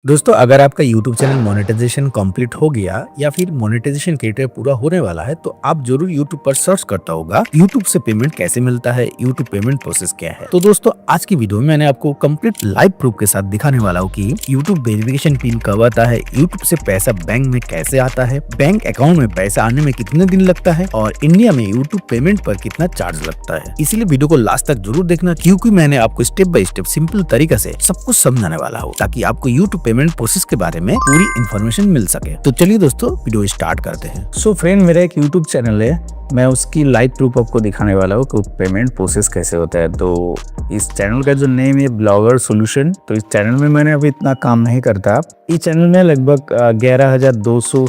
दोस्तों अगर आपका YouTube चैनल मोनेटाइजेशन कंप्लीट हो गया या फिर मोनेटाइजेशन क्राइटेरिया पूरा होने वाला है तो आप जरूर YouTube पर सर्च करता होगा YouTube से पेमेंट कैसे मिलता है, YouTube पेमेंट प्रोसेस क्या है। तो दोस्तों आज की वीडियो में मैंने आपको कंप्लीट लाइव प्रूफ के साथ दिखाने वाला हूँ कि YouTube वेरिफिकेशन पिन कब आता है, YouTube से पैसा बैंक में कैसे आता है, बैंक अकाउंट में पैसा आने में कितने दिन लगता है और इंडिया में YouTube पेमेंट पर कितना चार्ज लगता है। इसीलिए वीडियो को लास्ट तक जरूर देखना क्योंकि मैंने आपको स्टेप बाय स्टेप सिंपल तरीके से सब कुछ समझाने वाला हूँ ताकि आपको YouTube पेमेंट प्रोसेस के बारे में पूरी इन्फॉर्मेशन मिल सके। तो चलिए दोस्तों वीडियो स्टार्ट करते हैं। सो फ्रेंड, मेरा एक यूट्यूब चैनल है, मैं उसकी लाइव प्रूफ आपको दिखाने वाला हूँ कि पेमेंट प्रोसेस कैसे होता है। तो इस चैनल का जो नेम है ब्लॉगर सॉल्यूशन। तो इस चैनल में मैंने अभी इतना काम नहीं करता। इस चैनल में लगभग 11,200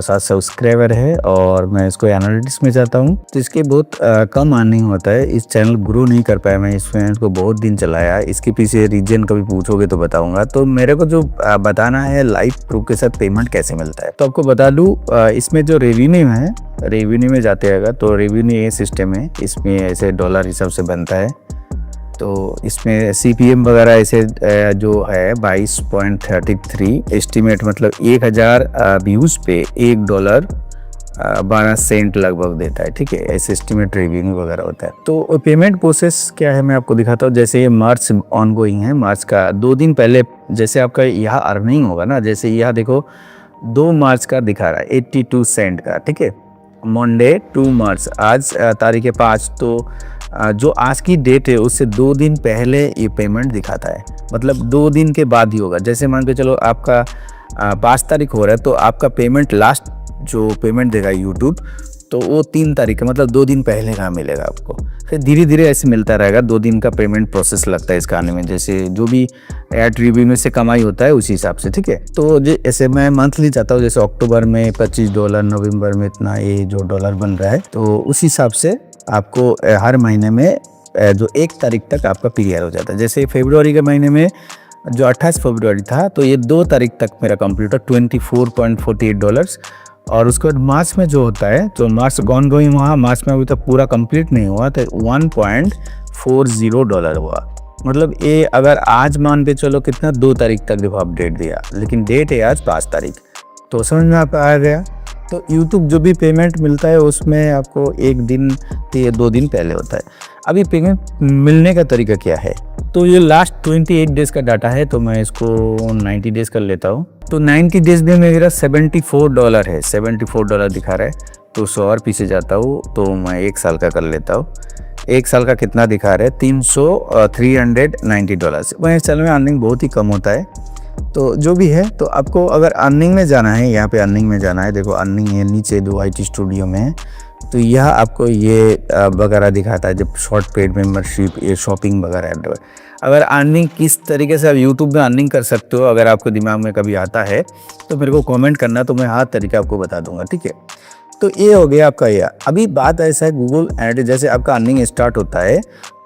सब्सक्राइबर है और मैं इसको एनालिटिक्स में जाता हूँ तो इसके बहुत कम अर्निंग होता है। इस चैनल ग्रो नहीं कर पाया, मैं इस चैनल को बहुत दिन चलाया। इसके पीछे रीजन कभी पूछोगे तो बताऊंगा। तो मेरे को जो बताना है लाइव प्रूफ के साथ पेमेंट कैसे मिलता है। तो आपको बता दूं, इसमें जो रेवेन्यू है, रेवेन्यू में जाते आएगा तो रेवेन्यू ये सिस्टम है, इसमें ऐसे डॉलर हिसाब से बनता है। तो इसमें CPM वगैरह ऐसे जो है 22.33 एस्टिमेट, मतलब 1000 व्यूज पे $1 12 सेंट लगभग देता है। ठीक है, ऐसे एस्टिमेट रेवेन्यू वगैरह होता है। तो पेमेंट प्रोसेस क्या है मैं आपको दिखाता हूँ। जैसे ये मार्च ऑन गोइंग है, मार्च का 2 दिन पहले जैसे आपका यहाँ अर्निंग होगा ना, जैसे यहाँ देखो 2 मार्च का दिखा रहा है 82 सेंट का। ठीक है, मंडे 2 मार्च, आज तारीख 5। तो जो आज की डेट है उससे 2 दिन पहले ये पेमेंट दिखाता है, मतलब 2 दिन के बाद ही होगा। जैसे मान के चलो आपका 5 तारीख हो रहा है तो आपका पेमेंट लास्ट जो पेमेंट देगा यूट्यूब तो वो 3 तारीख है, मतलब 2 दिन पहले का मिलेगा आपको। फिर धीरे धीरे ऐसे मिलता रहेगा। 2 दिन का पेमेंट प्रोसेस लगता है इसका आने में, जैसे जो भी एड रिव्यू से कमाई होता है उसी हिसाब से। ठीक है, तो ऐसे मैं मंथली चाहता हूँ, जैसे अक्टूबर में $25, नवंबर में इतना, ये जो डॉलर बन रहा है तो उस हिसाब से आपको हर महीने में जो 1 तारीख तक आपका पीरियड हो जाता है। जैसे फरवरी के महीने में जो 28 फरवरी था तो ये 2 तारीख तक मेरा कंप्लीट हुआ $24.48। और उसके बाद मार्च में जो होता है तो मार्च गॉन गोइंग, वहाँ मार्च में अभी तक पूरा कंप्लीट नहीं हुआ तो $1.40 हुआ। मतलब ये अगर आज मान के चलो कितना 2 तारीख तक देखो अपडेट दिया, लेकिन डेट है आज 5 तारीख। तो समझ में आप आ गया। तो YouTube जो भी पेमेंट मिलता है उसमें आपको 1 दिन या 2 दिन पहले होता है। अभी पेमेंट मिलने का तरीका क्या है, तो ये लास्ट 28 डेज का डाटा है तो मैं इसको 90 डेज कर लेता हूँ। तो 90 डेज में मेरा $74 है, $74 दिखा रहा है। तो 100 और पीछे जाता हूँ तो मैं 1 साल का कर लेता हूँ। 1 साल का कितना दिखा रहा है, $390। वह इस चैनल में अर्निंग बहुत ही कम होता है। तो जो भी है, तो आपको अगर अर्निंग में जाना है, यहाँ पे अर्निंग में जाना है, देखो अर्निंग है नीचे 2 IT स्टूडियो में है। तो यह आपको ये वगैरह दिखाता है, जब शॉर्ट पेड मेंबरशिप, ये शॉपिंग वगैरह। अगर अर्निंग किस तरीके से आप यूट्यूब में अर्निंग कर सकते हो, अगर आपको दिमाग में कभी आता है तो मेरे को कमेंट करना, तो मैं हर तरीका आपको बता दूंगा। ठीक है, तो ये हो गया आपका। यह अभी बात ऐसा है, गूगल एड जैसे आपका अर्निंग स्टार्ट होता है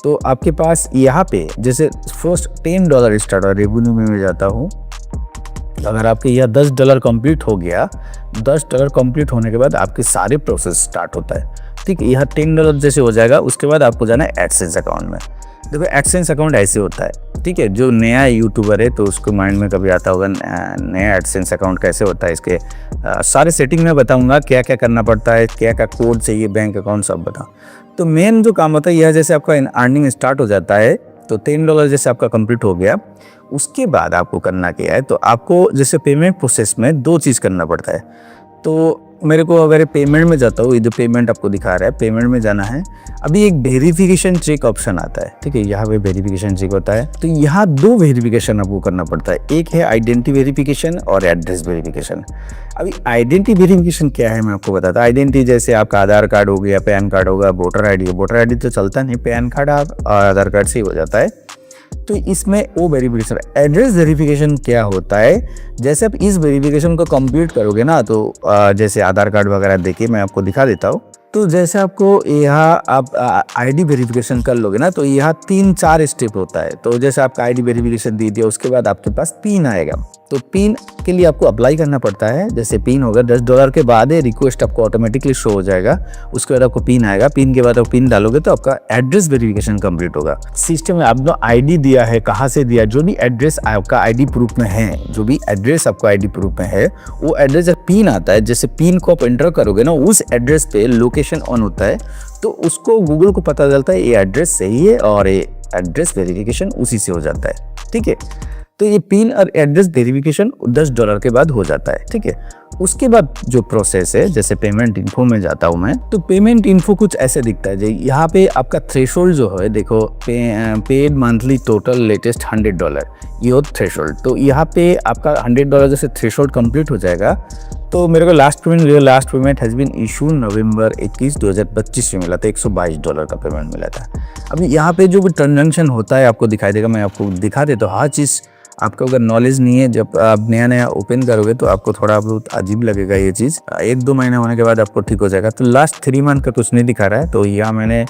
तो आपके पास यहाँ पे जैसे फर्स्ट $10 स्टार्ट हो, रेवेन्यू में मैं जाता हूँ। अगर आपके यह $10 कंप्लीट हो गया, $10 कंप्लीट होने के बाद आपके सारे प्रोसेस स्टार्ट होता है। ठीक है, यह $10 जैसे हो जाएगा उसके बाद आपको जाना है एडसेंस अकाउंट में। देखो एडसेंस अकाउंट ऐसे होता है। ठीक है, जो नया यूट्यूबर है तो उसको माइंड में कभी आता होगा नया एडसेंस अकाउंट कैसे होता है। इसके सारे सेटिंग में बताऊंगा, क्या क्या करना पड़ता है, क्या क्या कोड चाहिए, बैंक अकाउंट सब बताऊँ। तो मेन जो काम होता है यह, जैसे आपका अर्निंग स्टार्ट हो जाता है तो $10 जैसे आपका कंप्लीट हो गया, उसके बाद आपको करना क्या है, तो आपको जैसे पेमेंट प्रोसेस में 2 चीज़ करना पड़ता है। तो मेरे को अगर पेमेंट में जाता हूँ, ये जो पेमेंट आपको दिखा रहा है, पेमेंट में जाना है। अभी एक वेरिफिकेशन चेक ऑप्शन आता है। ठीक है, यहाँ पे वेरिफिकेशन चेक होता है। तो यहाँ 2 वेरिफिकेशन आपको करना पड़ता है, एक है आइडेंटिटी वेरिफिकेशन और एड्रेस वेरिफिकेशन। अभी आइडेंटिटी वेरिफिकेशन क्या है मैं आपको बताता हूँ। आइडेंटिटी जैसे आपका आधार कार्ड हो गया, पैन कार्ड होगा, वोटर ID। वोटर ID तो चलता नहीं, पैन कार्ड आधार कार्ड से ही हो जाता है। तो इसमें वो वेरिफिकेशन। एड्रेस वेरिफिकेशन क्या होता है, जैसे आप इस वेरिफिकेशन को कंप्लीट करोगे ना, तो जैसे आधार कार्ड वगैरह देखिए मैं आपको दिखा देता हूँ। तो जैसे आपको यहाँ आप ID वेरिफिकेशन कर लोगे ना, तो यहाँ 3-4 स्टेप होता है। तो जैसे आपका ID वेरिफिकेशन दे दिया, उसके बाद आपके पास पिन आएगा। तो पिन उसके लिए आपको अप्लाई करना पड़ता है। जैसे पिन होगा $10 के बाद रिक्वेस्ट आपको ऑटोमेटिकली शो हो जाएगा। उसके बाद आपको पिन आएगा, पिन के बाद आप पिन डालोगे तो आपका एड्रेस वेरिफिकेशन कंप्लीट होगा। सिस्टम में आपने आईडी दिया है, कहाँ से दिया, जो भी एड्रेस आपका आईडी प्रूफ में है, जो भी एड्रेस आपका आईडी प्रूफ में है, वो एड्रेस जब पिन आता है, जैसे पिन को आप एंटर करोगे ना, उस एड्रेस पे लोकेशन ऑन होता है, तो उसको गूगल को पता चलता है ये एड्रेस सही है और ये एड्रेस वेरिफिकेशन उसी से हो जाता है। ठीक है, तो ये पिन और एड्रेस वेरिफिकेशन $10 के बाद हो जाता है। ठीक है, उसके बाद जो प्रोसेस है, जैसे पेमेंट इन्फो में जाता हूँ मैं, तो पेमेंट इन्फो कुछ ऐसे दिखता है। जो यहाँ पे आपका थ्रेशोल्ड जो है, देखो पेड मंथली टोटल लेटेस्ट $100 ये थ्रेशोल्ड। तो यहाँ पे आपका $100 जैसे थ्रेशोल्ड कंप्लीट हो जाएगा, तो मेरे को last payment has been issue November 21, 2025 में मिला था, $122 का पेमेंट मिला था। अभी यहाँ पे जो भी ट्रांजेक्शन होता है आपको दिखाई देगा, मैं आपको दिखा देता हूँ। हर चीज़ आपको अगर नॉलेज नहीं है, जब आप नया ओपन करोगे तो आपको थोड़ा बहुत अजीब लगेगा ये चीज़। 1-2 महीने होने के बाद आपको ठीक हो जाएगा। तो लास्ट 3 मंथ का कुछ नहीं दिखा रहा है, तो यहाँ मैंने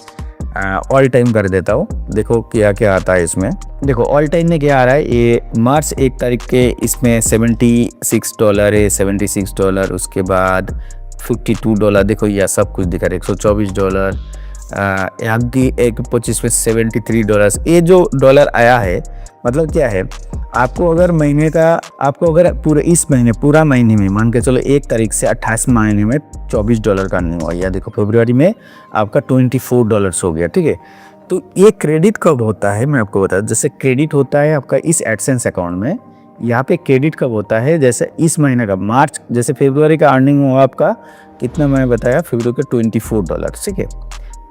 ऑल टाइम कर देता हूँ। देखो क्या क्या आता है इसमें। देखो ऑल टाइम में क्या आ रहा है, ये मार्च 1 तारीख के इसमें $76 है, $76, उसके बाद $52, देखो यह सब कुछ दिखा रहा है, $124, एक 25 में $73। ये जो डॉलर आया है मतलब क्या है, आपको अगर महीने का, आपको अगर पूरे इस महीने पूरा महीने में मान के चलो 1 तारीख से 28 महीने में $24 का अर्निंग हुआ, या देखो फरवरी में आपका $24 हो गया। ठीक है, तो ये क्रेडिट कब होता है मैं आपको बता, जैसे क्रेडिट होता है आपका इस एडसेंस अकाउंट में। यहाँ पे क्रेडिट कब होता है, जैसे इस महीने का मार्च, जैसे फरवरी का अर्निंग हुआ आपका कितना, मैं बताया फरवरी का $24। ठीक है,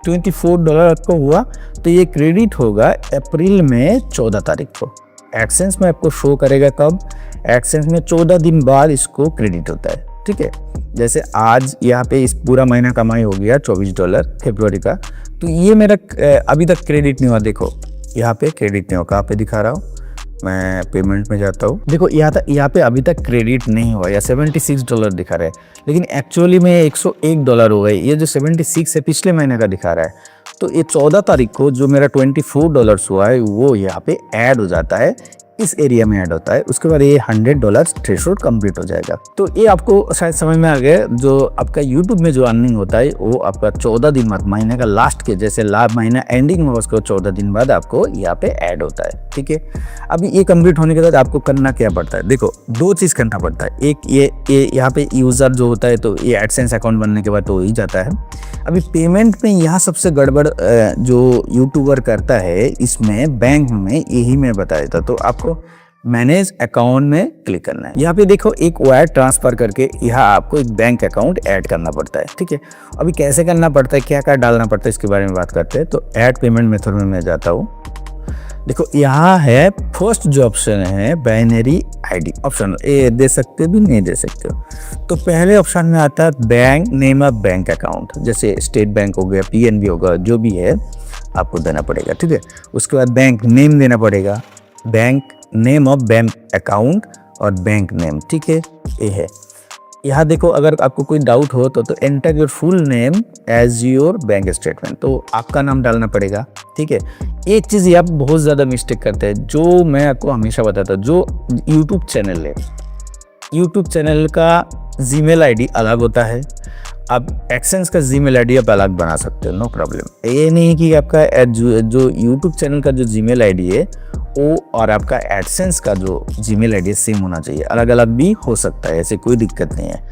$24 आपको हुआ, तो ये क्रेडिट होगा अप्रैल में 14 तारीख को। एक्सेंस में आपको शो करेगा कब, एक्सेंस में 14 दिन बाद इसको क्रेडिट होता है। ठीक है, जैसे आज यहाँ पे इस पूरा महीना कमाई हो गया $24 फरवरी का, तो ये मेरा अभी तक क्रेडिट नहीं हुआ। देखो यहाँ पे क्रेडिट नहीं हुआ, कहाँ पे दिखा रहा हूँ, मैं पेमेंट में जाता हूँ। देखो यहाँ पे अभी तक क्रेडिट नहीं हुआ, या $76 दिखा रहा है, लेकिन एक्चुअली में $101 हो गए। ये जो 76 है पिछले महीने का दिखा रहा है, तो ये 14 तारीख को जो मेरा $24 हुआ है वो यहाँ पे ऐड हो जाता है, इस एरिया में ऐड होता है। उसके बाद ये $100 थ्रेशोल्ड कंप्लीट हो जाएगा। तो ये आपको शायद समझ में आ गया, जो आपका यूट्यूब में जो अर्निंग होता है वो आपका 14 दिन बाद, महीने का लास्ट के जैसे लास्ट महीना एंडिंग में उसको 14 दिन बाद आपको यहाँ पे ऐड होता है। ठीक है, अभी ये कंप्लीट होने के बाद आपको करना क्या पड़ता है, देखो 2 चीज़ करना पड़ता है। एक ये यहाँ पे यूज़र जो होता है, तो ये एडसेंस अकाउंट बनने के बाद तो ही जाता है। अभी पेमेंट में यहाँ सबसे गड़बड़ जो यूट्यूबर करता है, इसमें बैंक में यही मैं बता देता, तो आपको मैनेज अकाउंट में क्लिक करना है। यहाँ पे देखो एक वायर ट्रांसफर करके यहाँ आपको एक बैंक अकाउंट ऐड करना पड़ता है। ठीक है, अभी कैसे करना पड़ता है, क्या क्या डालना पड़ता है, इसके बारे में बात करते हैं। तो ऐड पेमेंट मेथड में मैं जाता हूँ। देखो यहाँ है फर्स्ट जो ऑप्शन है बाइनरी आईडी ऑप्शन, ये दे सकते हो भी नहीं दे सकते हो। तो पहले ऑप्शन में आता है bank name of bank account, जैसे स्टेट बैंक हो गया, PNB होगा, जो भी है आपको देना पड़ेगा। ठीक है, उसके बाद बैंक नेम देना पड़ेगा, bank name of bank account और बैंक नेम। ठीक है, ये है। यहाँ देखो अगर आपको कोई डाउट हो तो enter your full name as your bank statement, तो आपका नाम डालना पड़ेगा। ठीक है, एक चीज़ ये आप बहुत ज़्यादा मिस्टेक करते हैं, जो मैं आपको हमेशा बताता हूँ, जो यूट्यूब चैनल है, यूट्यूब चैनल का जीमेल आईडी अलग होता है। आप एक्सेंस का जीमेल आईडी आप अलग बना सकते हो, नो प्रॉब्लम। ये नहीं कि आपका जो यूट्यूब चैनल का जो जीमेल आईडी है वो और आपका एडसेंस का जो जीमेल आईडी सेम होना चाहिए, अलग अलग भी हो सकता है, ऐसे कोई दिक्कत नहीं है।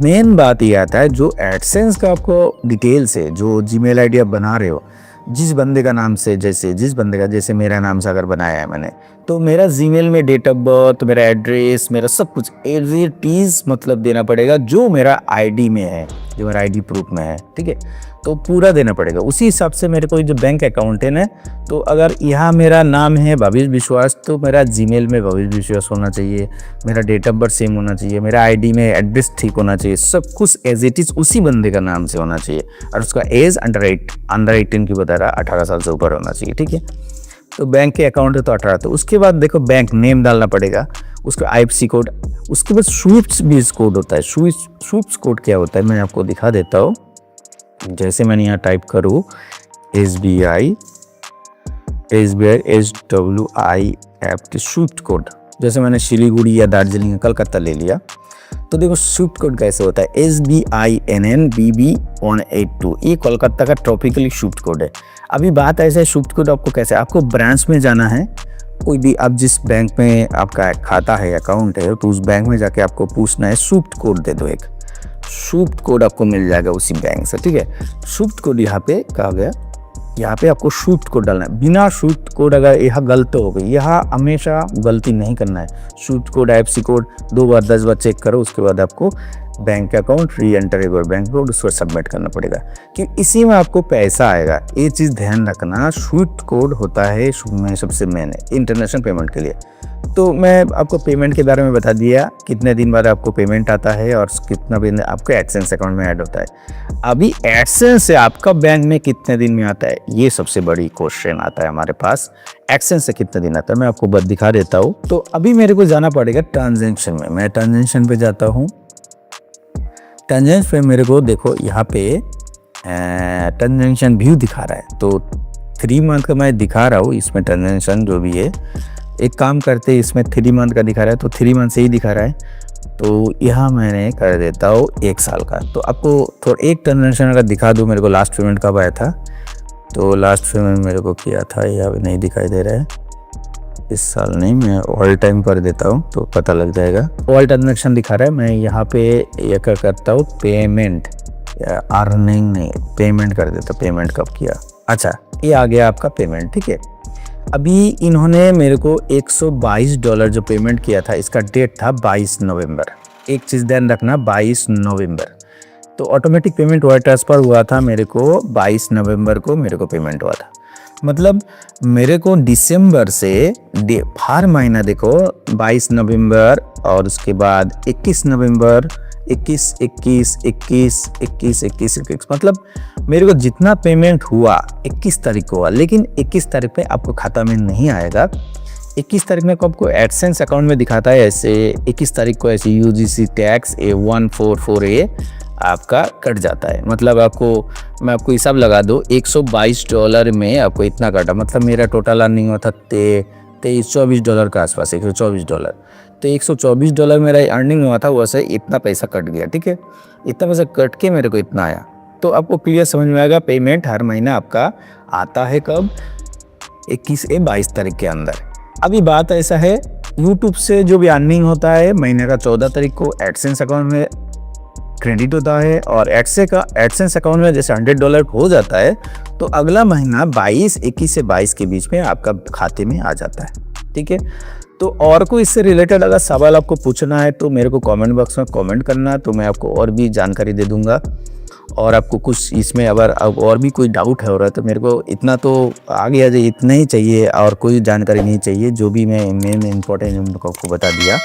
मेन बात ये आता है जो एडसेंस का आपको डिटेल्स है, जो जीमेल आईडी आप बना रहे हो, जिस बंदे का नाम से, जैसे मेरा नाम से अगर बनाया है मैंने, तो मेरा जीमेल में डेट ऑफ बर्थ, मेरा एड्रेस, मेरा सब कुछ एज इट इज मतलब देना पड़ेगा, जो मेरा आईडी में है, जो मेरा आईडी प्रूफ में है। ठीक है, तो पूरा देना पड़ेगा। उसी हिसाब से मेरे को जो बैंक अकाउंट है ना, तो अगर यहाँ मेरा नाम है भविष्य विश्वास, तो मेरा जीमेल में भविष्य विश्वास होना चाहिए, मेरा डेट ऑफ बर्थ सेम होना चाहिए, मेरा आईडी में एड्रेस ठीक होना चाहिए, सब कुछ एज इट इज उसी बंदे का नाम से होना चाहिए, और उसका एज अंडर 18 की बता रहा, 18 साल से ऊपर होना चाहिए। ठीक है, तो बैंक के अकाउंट है तो 18। तो उसके बाद देखो बैंक नेम डालना पड़ेगा, उसका IFSC कोड, उसके बाद स्विफ्ट बीज कोड होता है। स्विफ्ट कोड क्या होता है मैं आपको दिखा देता हूँ। जैसे मैंने यहाँ टाइप करूँ SBI SWIFT स्विफ्ट कोड, जैसे मैंने सिलीगुड़ी या दार्जिलिंग या कलकत्ता ले लिया, तो देखो स्विफ्ट कोड कैसे होता है, SBINNBB182, ये कोलकाता का ट्रॉपिकली स्विफ्ट कोड है। अभी बात ऐसे है स्विफ्ट कोड आपको कैसे, आपको ब्रांच में जाना है, कोई भी आप जिस बैंक में आपका खाता है, अकाउंट है, तो उस बैंक में जाके आपको पूछना है स्विफ्ट कोड दे दो, एक स्विफ्ट कोड आपको मिल जाएगा उसी बैंक से, ठीक है। स्विफ्ट कोड यहाँ पे कहा गया, यहाँ पे आपको स्विफ्ट कोड डालना है। बिना स्विफ्ट कोड अगर यहाँ गलती हो गई, यहाँ हमेशा गलती नहीं करना है। स्विफ्ट कोड, IFSC कोड 2 बार 10 बार चेक करो, उसके बाद आपको बैंक अकाउंट री एंटर एक बार बैंक कोड, उस पर सबमिट करना पड़ेगा कि इसी में आपको पैसा आएगा। ये चीज़ ध्यान रखना, स्विफ्ट कोड होता है सबसे मेन इंटरनेशनल पेमेंट के लिए। तो मैं आपको पेमेंट के बारे में बता दिया, कितने दिन बाद आपको पेमेंट आता है और कितना दिन आपके एडसेंस अकाउंट में ऐड होता है। अभी एडसेंस से आपका बैंक में कितने दिन में आता है, ये सबसे बड़ी क्वेश्चन आता है हमारे पास। एडसेंस से कितने दिन आता है मैं आपको बस दिखा देता हूँ। तो अभी मेरे को जाना पड़ेगा ट्रांजेक्शन में, मैं ट्रांजेक्शन पे जाता हूँ। ट्रांजेक्शन पे मेरे को देखो यहाँ पे ट्रांजेक्शन व्यू दिखा रहा है, तो 3 मंथ का मैं दिखा रहा हूँ इसमें ट्रांजेक्शन जो भी है। एक काम करते हैं, इसमें 3 मंथ का दिखा रहा है तो 3 मंथ से ही दिखा रहा है, तो यहाँ मैंने कर देता हूँ 1 साल का। तो आपको थोड़ा एक ट्रांजेक्शन अगर दिखा दूँ, मेरे को लास्ट पेमेंट कब आया था, तो लास्ट पेमेंट मेरे को किया था, यहाँ नहीं दिखाई दे रहा है, इस साल नहीं, मैं ऑल टाइम कर देता हूँ तो पता लग जाएगा। ऑल ट्रांजेक्शन दिखा रहा है, मैं यहाँ पे ये क्या करता हूँ, पेमेंट या अर्निंग नहीं, पेमेंट कर देता, पेमेंट कब किया। अच्छा, ये आ गया आपका पेमेंट, ठीक है। अभी इन्होंने मेरे को $122 जो पेमेंट किया था, इसका डेट था 22 नवंबर। एक चीज़ ध्यान रखना, 22 नवंबर, तो ऑटोमेटिक पेमेंट वायर ट्रांसफ़र हुआ था मेरे को 22 नवंबर को मेरे को पेमेंट हुआ था। मतलब मेरे को दिसंबर से हर महीना देखो 22 नवंबर और उसके बाद 21 नवंबर, 21, 21, 21, 21, 21, 21, मतलब मेरे को जितना पेमेंट हुआ 21 तारीख को हुआ, लेकिन 21 तारीख पे आपको खाता में नहीं आएगा। 21 तारीख में आपको एडसेंस अकाउंट में दिखाता है ऐसे, 21 तारीख को ऐसे UGC टैक्स A144A आपका कट जाता है। मतलब आपको मैं आपको हिसाब लगा दूँ, $122 में आपको इतना कटा, मतलब मेरा टोटल अर्निंग हुआ था $23-24 के आसपास, $124। तो $124 मेरा अर्निंग हुआ था, वैसे इतना पैसा कट गया, ठीक है। इतना पैसा कट के मेरे को इतना आया, तो आपको क्लियर समझ में आएगा पेमेंट हर महीना आपका आता है कब, 21 या 22 तारीख के अंदर। अभी बात ऐसा है, यूट्यूब से जो भी अर्निंग होता है महीने का 14 तारीख को एडसेंस अकाउंट में क्रेडिट होता है, और एडसेंस अकाउंट में जैसे $100 हो जाता है तो अगला महीना 21 से 22 के बीच में आपका खाते में आ जाता है, ठीक है। तो और कोई इससे रिलेटेड अगर सवाल आपको पूछना है तो मेरे को कमेंट बॉक्स में कमेंट करना, तो मैं आपको और भी जानकारी दे दूंगा। और आपको कुछ इसमें अगर अब और भी कोई डाउट है हो रहा है तो मेरे को इतना तो आ गया जो इतना ही चाहिए और कोई जानकारी नहीं चाहिए, जो भी मैं मेन इंपॉर्टेंट आपको बता दिया।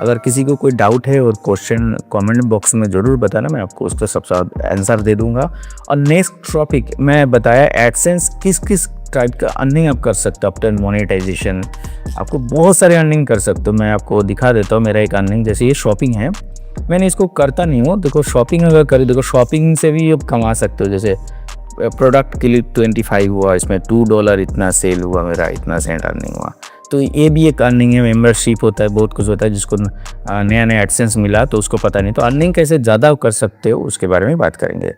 अगर किसी को कोई डाउट है और क्वेश्चन कमेंट बॉक्स में ज़रूर बताना, मैं आपको उसका सबसे आंसर दे दूंगा। और नेक्स्ट टॉपिक मैं बताया एडसेंस किस किस टाइप का अर्निंग आप कर सकते हो आफ्टर मोनेटाइजेशन। आपको बहुत सारे अर्निंग कर सकते हो, मैं आपको दिखा देता हूँ। मेरा एक अर्निंग जैसे ये शॉपिंग है, मैंने इसको करता नहीं हूँ। देखो शॉपिंग अगर करें, देखो शॉपिंग से भी आप कमा सकते हो। जैसे प्रोडक्ट के लिए 25 हुआ, इसमें $2 इतना सेल हुआ, मेरा इतना सेंट अर्निंग हुआ। तो ये भी एक अर्निंग है। मेंबरशिप होता है, बहुत कुछ होता है जिसको नया नया एडसेंस मिला तो उसको पता नहीं। तो अर्निंग कैसे ज़्यादा कर सकते हो उसके बारे में बात करेंगे।